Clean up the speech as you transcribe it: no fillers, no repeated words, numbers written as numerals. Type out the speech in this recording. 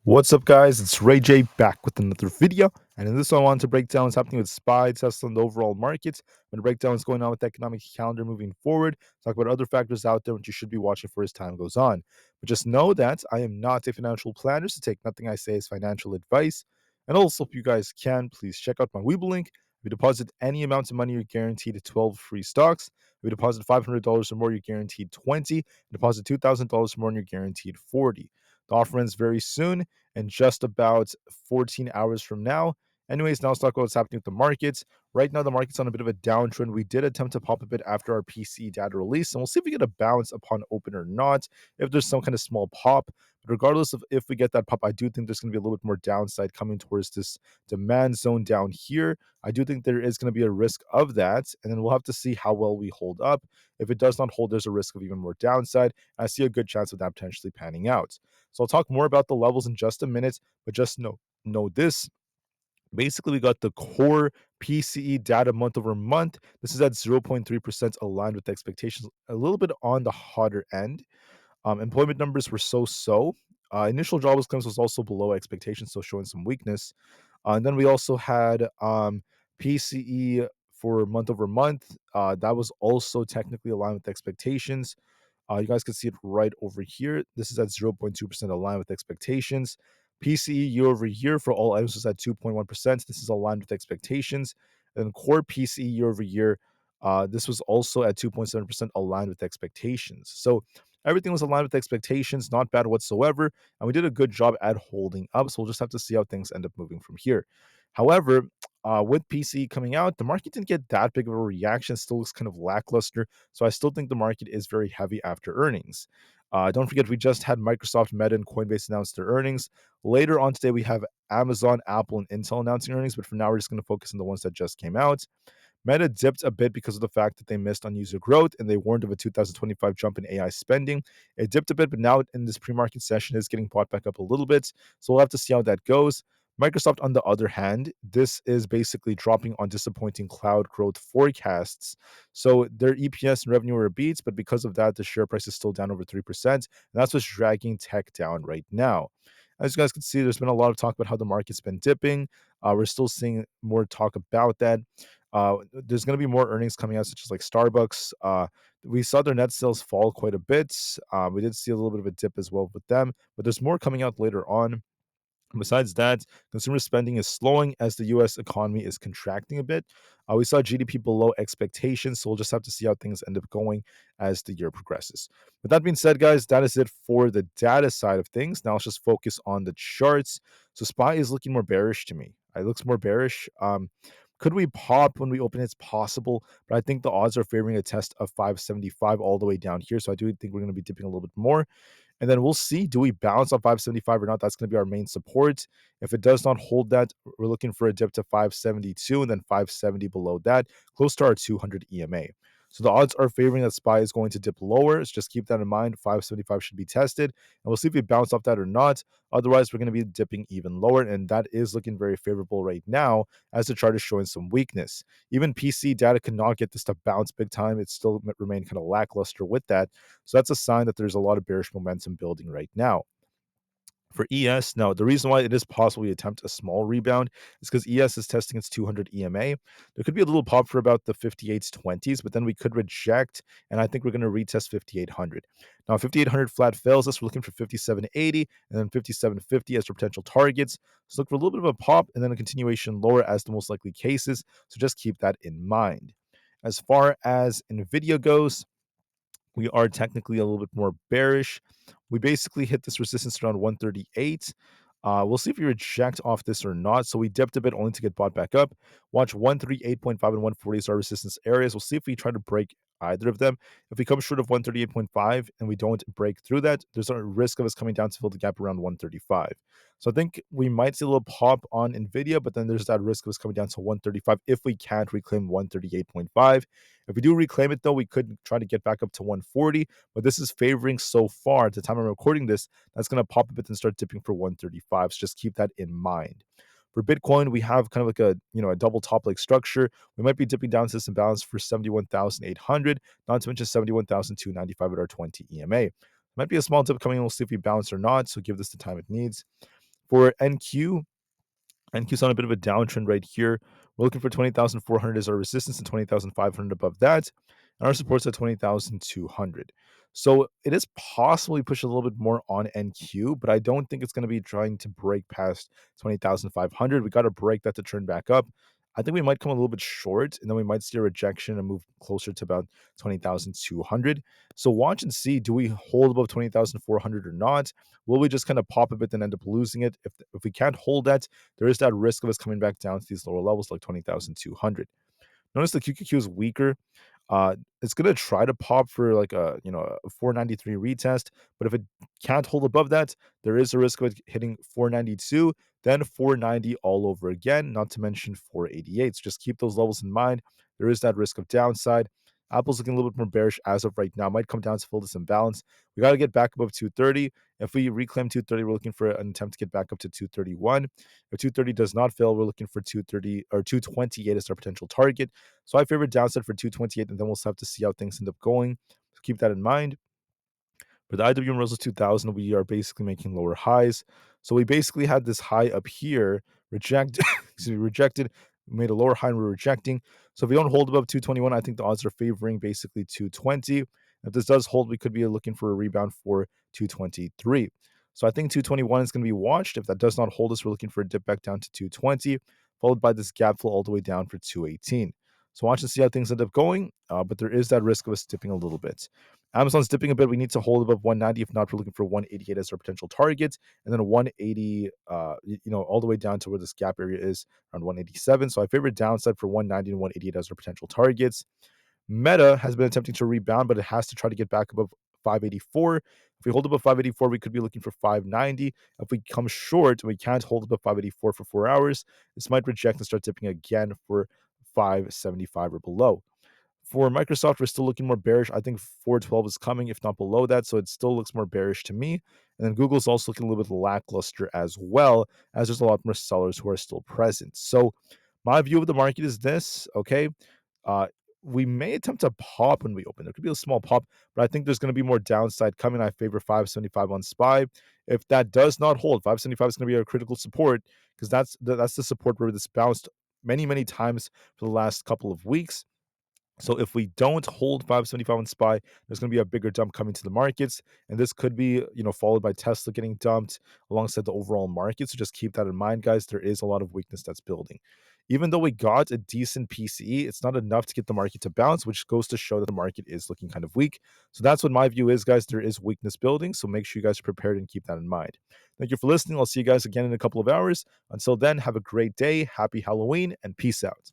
What's up, guys? It's Rey-Jay back with another video. And in this one, I wanted to break down what's happening with SPY, Tesla, and the overall markets. I'm going to break down what's going on with the economic calendar moving forward, talk about other factors out there which you should be watching for as time goes on. But just know that I am not a financial planner, so take nothing I say as financial advice. And also, if you guys can, please check out my Webull link. If you deposit any amount of money, you're guaranteed 12 free stocks. If you deposit $500 or more, you're guaranteed 20. Deposit $2,000 or more, and you're guaranteed 40. The offer ends very soon in just about 14 hours from now. Anyways, now let's talk about what's happening with the markets. Right now, the market's on a bit of a downtrend. We did attempt to pop a bit after our PCE data release, and we'll see if we get a bounce upon open or not, if there's some kind of small pop. But regardless of if we get that pop, I do think there's going to be a little bit more downside coming towards this demand zone down here. I do think there is going to be a risk of that, and then we'll have to see how well we hold up. If it does not hold, there's a risk of even more downside. I see a good chance of that potentially panning out. So I'll talk more about the levels in just a minute, but just know this. Basically, we got the core PCE data month over month. This is at 0.3% aligned with expectations, a little bit on the hotter end. Employment numbers were so. Initial jobless claims was also below expectations, so showing some weakness. And then we also had PCE for month over month. That was also technically aligned with expectations. You guys can see it right over here. This is at 0.2% aligned with expectations. PCE year over year for all items was at 2.1%. This is aligned with expectations. And core PCE year over year, this was also at 2.7% aligned with expectations. So everything was aligned with expectations, not bad whatsoever. And we did a good job at holding up. So we'll just have to see how things end up moving from here. However, with PCE coming out, the market didn't get that big of a reaction. It still looks kind of lackluster. So I still think the market is very heavy after earnings. Don't forget, we just had Microsoft, Meta, and Coinbase announce their earnings. Later on today, we have Amazon, Apple, and Intel announcing earnings. But for now, we're just going to focus on the ones that just came out. Meta dipped a bit because of the fact that they missed on user growth and they warned of a 2025 jump in AI spending. It dipped a bit, but now in this pre-market session is getting bought back up a little bit. So we'll have to see how that goes. Microsoft, on the other hand, this is basically dropping on disappointing cloud growth forecasts. So their EPS and revenue are beats, but because of that, the share price is still down over 3%. And that's what's dragging tech down right now. As you guys can see, there's been a lot of talk about how the market's been dipping. We're still seeing more talk about that. There's going to be more earnings coming out, such as like Starbucks. We saw their net sales fall quite a bit. We did see a little bit of a dip as well with them, but there's more coming out later on. Besides that, consumer spending is slowing as the US economy is contracting a bit. We saw GDP below expectations, so we'll just have to see how things end up going as the year progresses. With that being said, guys, that is it for the data side of things. Now let's just focus on the charts. So SPY is looking more bearish to me. It looks more bearish. Could we pop when we open? It's possible, but I think the odds are favoring a test of 575 all the way down here. So I do think we're going to be dipping a little bit more. And then we'll see, do we bounce on 575 or not? That's going to be our main support. If it does not hold that, we're looking for a dip to 572 and then 570 below that, close to our 200 EMA. So the odds are favoring that SPY is going to dip lower. So just keep that in mind. 575 should be tested. And we'll see if we bounce off that or not. Otherwise, we're going to be dipping even lower. And that is looking very favorable right now as the chart is showing some weakness. Even PC data cannot get this to bounce big time. It still remained kind of lackluster with that. So that's a sign that there's a lot of bearish momentum building right now. For ES, now the reason why it is possible we attempt a small rebound is because ES is testing its 200 EMA. There could be a little pop for about the 5820s, but then we could reject, and I think we're going to retest 5800. Now, 5800 flat fails us. We're looking for 5780 and then 5750 as for potential targets. So look for a little bit of a pop and then a continuation lower as the most likely cases. So just keep that in mind. As far as Nvda goes, we are technically a little bit more bearish. We basically hit this resistance around 138. We'll see if we reject off this or not. So we dipped a bit only to get bought back up. Watch 138.5 and 140 as our resistance areas. We'll see if we try to break either of them. If we come short of 138.5 and we don't break through that, there's a risk of us coming down to fill the gap around 135. So I think we might see a little pop on Nvda, but then there's that risk of us coming down to 135 if we can't reclaim 138.5. If we do reclaim it, though, we could try to get back up to 140, but this is favoring so far at the time I'm recording this. That's going to pop a bit and start dipping for 135. So just keep that in mind. For Bitcoin, we have kind of like a double top like structure. We might be dipping down to this imbalance for 71,800, not to mention 71,295 at our 20 EMA. Might be a small dip coming in. We'll see if we bounce or not. So give this the time it needs. For NQ's on a bit of a downtrend right here. We're looking for 20,400 as our resistance and 20,500 above that. And our support's at 20,200. So it is possibly push a little bit more on NQ, but I don't think it's going to be trying to break past 20,500. We got to break that to turn back up. I think we might come a little bit short, and then we might see a rejection and move closer to about 20,200. So watch and see, do we hold above 20,400 or not? Will we just kind of pop a bit and end up losing it? If we can't hold that, there is that risk of us coming back down to these lower levels like 20,200. Notice the QQQ is weaker. It's gonna try to pop for like a 493 retest, but if it can't hold above that, there is a risk of it hitting 492, then 490 all over again. Not to mention 488. So just keep those levels in mind. There is that risk of downside. Apple's looking a little bit more bearish as of right now. Might come down to fill this imbalance. We got to get back above 230. If we reclaim 230, we're looking for an attempt to get back up to 231. If 230 does not fail, we're looking for 230 or 228 as our potential target. So I favor downside for 228, and then we'll have to see how things end up going. So keep that in mind. For the IWM Russell 2000, we are basically making lower highs. So we basically had this high up here, rejected. We made a lower high and we're rejecting. So if we don't hold above 221, I think the odds are favoring basically 220. If this does hold, we could be looking for a rebound for 223. So I think 221 is going to be watched. If that does not hold us, we're looking for a dip back down to 220, followed by this gap fill all the way down for 218. So watch and see how things end up going, but there is that risk of us dipping a little bit. Amazon's dipping a bit. We need to hold above 190. If not, we're looking for 188 as our potential target, and then a 180, all the way down to where this gap area is around 187. So I favor downside for 190 and 188 as our potential targets. Meta has been attempting to rebound, but it has to try to get back above 584. If we hold above 584, we could be looking for 590. If we come short and we can't hold above 584 for 4 hours, this might reject and start dipping again for 575 or below. For Microsoft, we're still looking more bearish. I think 412 is coming, if not below that. So it still looks more bearish to me. And then Google's also looking a little bit lackluster as well, as there's a lot more sellers who are still present. So my view of the market is this, okay? Uh, we may attempt to pop when we open. There could be a small pop, but I think there's going to be more downside coming. I favor 575 on SPY. If that does not hold, 575 is going to be our critical support because that's the support where this bounced many, many times for the last couple of weeks. So if we don't hold 575 on SPY, there's going to be a bigger dump coming to the markets, and this could be, followed by Tesla getting dumped alongside the overall market. So just keep that in mind, guys. There is a lot of weakness that's building. Even though we got a decent PCE, it's not enough to get the market to bounce, which goes to show that the market is looking kind of weak. So that's what my view is, guys. There is weakness building, so make sure you guys are prepared and keep that in mind. Thank you for listening. I'll see you guys again in a couple of hours. Until then, have a great day, happy Halloween, and peace out.